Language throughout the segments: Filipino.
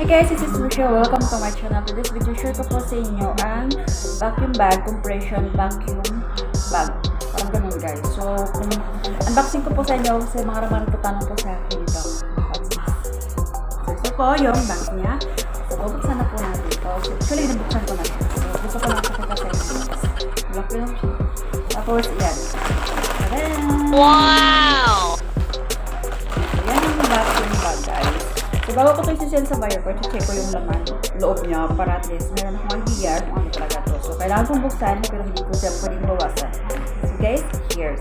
guys, this is Rechell. Welcome to my channel. For this video, share ko po sa inyo ang vacuum bag, compression vacuum bag. Parang ganun guys. So, unboxing ko po sa inyo kasi mga ramang nagtatanong po sa akin ito. So, ito po yung bag niya. So, bubuksan na po natin ito. So, actually, nabuksan ko na ito. So, gusto ko lang pakita sa inyo. Lock lang siya. Tapos, yan. Tadaan! Wow! Yan yung vacuum bag guys. So, bago ko ito isisend sa buyer ko, check ko yung laman, loob niya, para at least meron akong idea kung ano talaga to. So, kailangan kong buksan, pero hindi ko siya pwedeng bawasan. So, guys, here.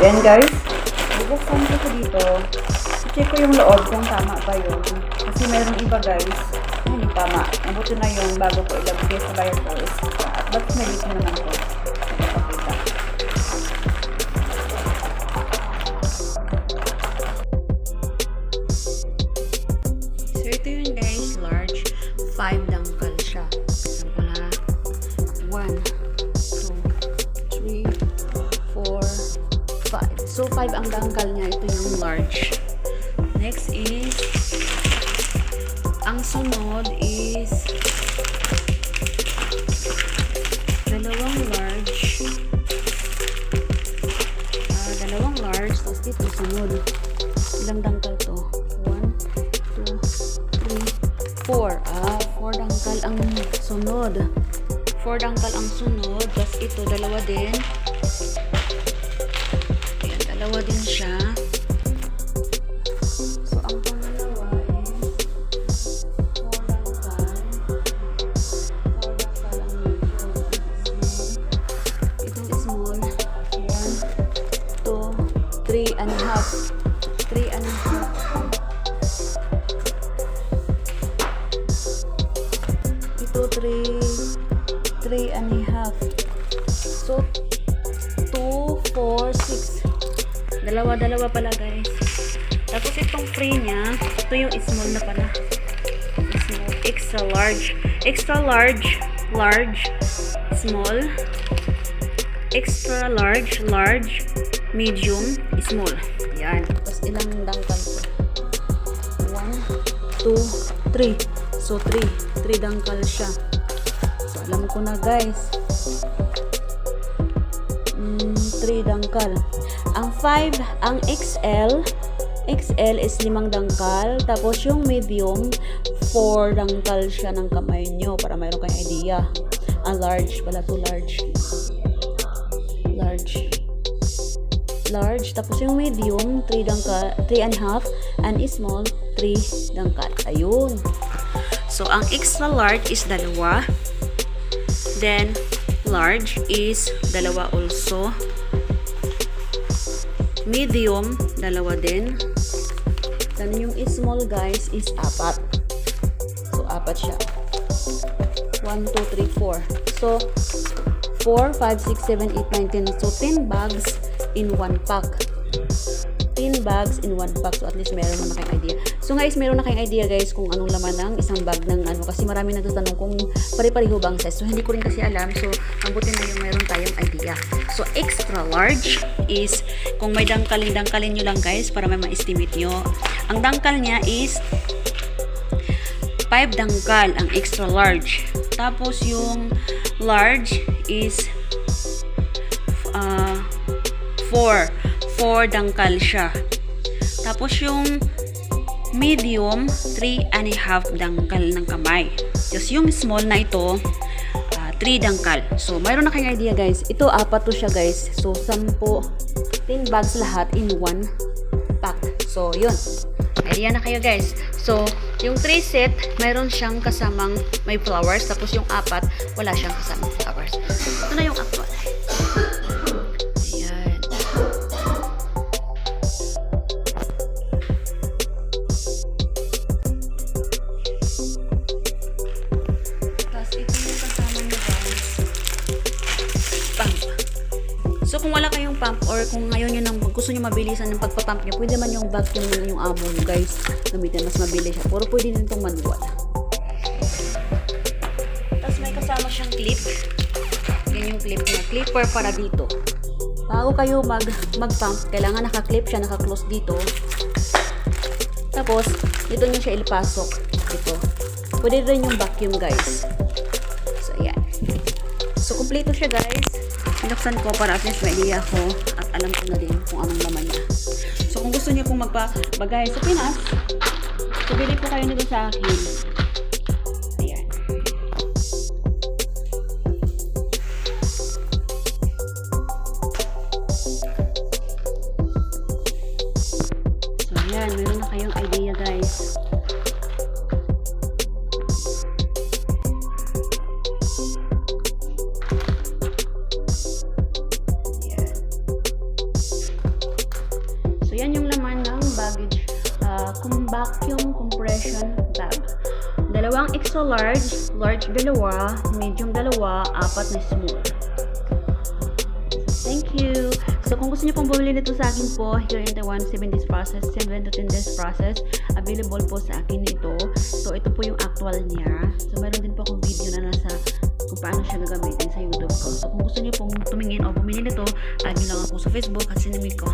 Ayan, guys. Bubuksan ko ito dito. Check ko yung loob kung tama ba yun. Kasi meron iba, guys, na hindi tama. Mabuti na yung bago ko ilagay sa buyer ko is at ba't nalit mo naman ko. Napapakita. So, ito yun guys, large 5 dangkal siya. Saan ko na 1, 2, 3, 4, 5. So, 5 ang dangkal niya. Ito yung large. Next is, ang sunod is dalawang large. Dalawang large. Tapos dito sunod. Ilang dangkal to? 4. 4 dangkal ang sunod. 4 dangkal ang sunod. Tapos ito, dalawa din. Ayan, dalawa din siya. So, ang pangalawa is 4 dangkal. 4 dangkal ang medyo. Itong small. 1, 2, 3 and a half. 3 and a half. Ito 3 and a half. So 2, 4, 6. Dalawa pala guys. Tapos itong free niya, ito yung small na pala. Small, extra large. Extra large, large, small. Extra large, large, medium, small. Yan. Tapos ilang dangkal ko? 1, 2, 3. So 3 dangkal siya. So alam ko na guys. 3 dangkal. Ang 5, ang XL is 5 dangkal. Tapos yung medium, 4 dangkal siya ng kamay nyo para mayroon kayong idea. Ang large pala to, large. Large. Tapos yung medium, 3 dangkal, 3 and a half. And small, 3 dangkal. Ayun. So, ang extra large is 2. Then, large is 2 also. Medium, 2 din. Then, yung small guys is 4. So, 4 siya. 1, 2, 3, 4. So, 4, 5, 6, 7, 8, 9, 10. So, 10 bags in 1 pack. 10 bags in 1 pack. So, at least meron na kayong idea. So, guys, meron na kayong idea, guys, kung anong laman ng isang bag ng ano. Kasi marami nagtatanong kung pare-pareho ba ang size. So, hindi ko rin kasi alam. So, mabuti na yung meron tayong idea. So, extra large is, kung may dangkalin nyo lang, guys, para may ma-estimate nyo. Ang dangkal niya is 5 dangkal, ang extra large. Tapos, yung large is 4 dangkal siya. Tapos yung medium, 3 and a half dangkal ng kamay. Tapos yung small na ito, 3 dangkal. So, mayroon na kayong idea guys. Ito, 4 to siya guys. So, 10 bags lahat in 1 pack. So, yun. Idea na kayo guys. So, yung 3 set, mayroon siyang kasamang may flowers. Tapos yung 4, wala siyang kasamang flowers. Ito na yung actual. So, kung wala kayong pump or kung ngayon yun gusto nyo mabilisan ng pagpapump nyo, pwede man yung vacuum nyo yung amo nyo guys. Gamitin, mas mabilis siya. Pero pwede din itong manual. Tapos may kasama siyang clip. Yan yung clip niya. Clipper para dito. Bago kayo mag-pump, kailangan naka-clip siya, naka-close dito. Tapos, dito nyo siya ilipasok. Ito. Pwede rin yung vacuum, guys. So, ayan. So, kumpleto siya, guys. Pinuksan ko para at least may idea ko at alam ko na din kung anong laman niya. So, kung gusto niyo pong magpabagahe sa Pinas, so, bili po kayo nito sa akin. Ayan. So, ayan. Meron na kayong idea, guys. Yan yung laman ng baggage vacuum compression bag. Dalawang extra large, large dalawa, medium dalawa, apat na small. Thank you. So kung gusto niyo pong bumili nito sa akin po, here in Taiwan, 7 days process, 7 to 10 days process, available po sa akin ito. So ito po yung actual niya. So meron din po akong video na nasa kung paano siya gagamitin sa YouTube ko. So kung gusto niyo pong tumingin o bumili nito, tag niyo lang ako sa Facebook at sinamit ko.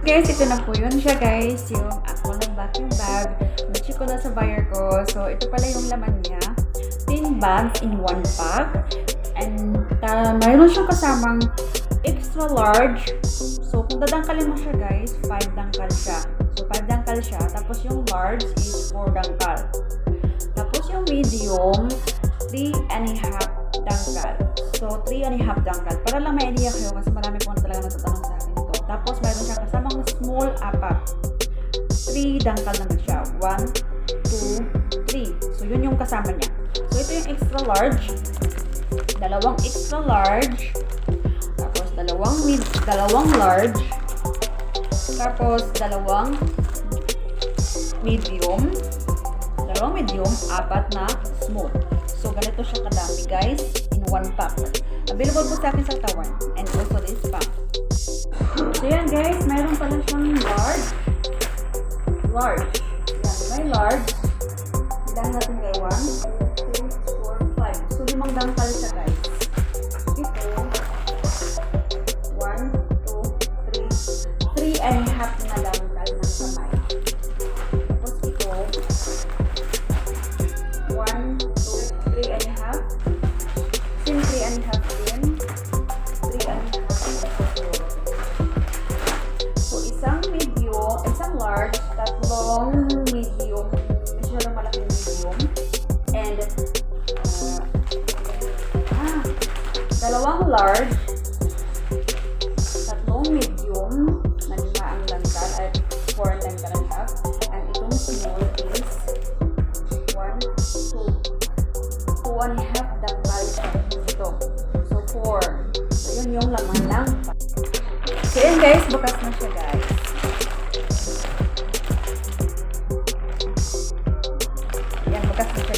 Guys, ito na po yun siya, guys. Yung actual ng vacuum bag. Nachi ko na sa buyer ko. So, ito pala yung laman niya. 10 bags in 1 pack. And, mayroon siyang kasamang extra large. So, kung dadangkalin mo siya, guys, 5 dangkal siya. So, 5 dangkal siya. Tapos, yung large is 4 dangkal. Tapos, yung medium, 3.5 dangkal. So, 3.5 dangkal. Para lang may idea kayo kasi marami po talaga natatanong sa akin ito. Tapos, mayroon siya kasamang small apat. 3 dangkal naman siya. 1, 2, 3. So, yun yung kasama niya. So, ito yung extra large. Dalawang extra large. Tapos, dalawang large. Tapos, dalawang medium. Dalawang medium, apat na small. So, ganito siya kadami, guys, in 1 pack. Available po sa akin sa Taiwan. And also this pack. So, yan, guys. Mayroon pala siyang large. Large. Yan, may large. Ilan natin kay 1, 2, 4, 5. So, 5 dangkal siya, guys. Ito. 1, 2, 3. 3.5 na dangkal ng kamay. Tapos ito. 1, 2, 3.5. Same 3.5 din. 3.5. So, isang large, tatlong medium, masyadong malaking medium, and dalawang large, tatlong medium, na 5 ang dangkal at 4 ang dangkal and half, and itong small is 1, 2, 2.5 dangkal ito. So, 4. So, yun yung laman lang. So, yun, guys, bukas na siya, guys.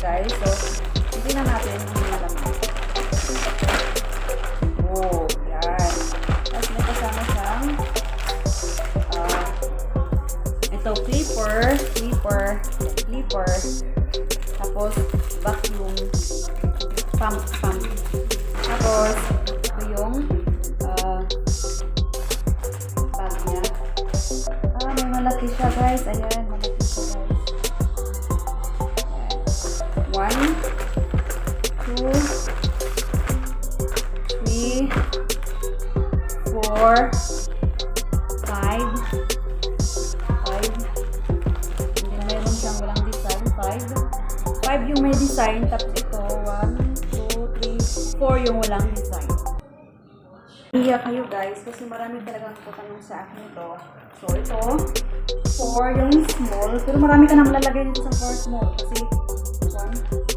Guys, so hindi na natin yung laman. Oh, yan. Tapos may kasama siyang ito, clipper. Tapos vacuum pump. Tapos ito yung bag niya. May malaki siya, guys. Ayan, malaki siya, guys. 1, 2, 3, 4, 5. Hindi meron siyang walang design. 5 yung may design. Tapos ito, 1, 4 yung walang design. Iya kayo guys, kasi marami talagang tatanong sa akin ito. So ito, 4 yung small, pero marami ka nang lalagay dito sa 4 small. Kasi 1,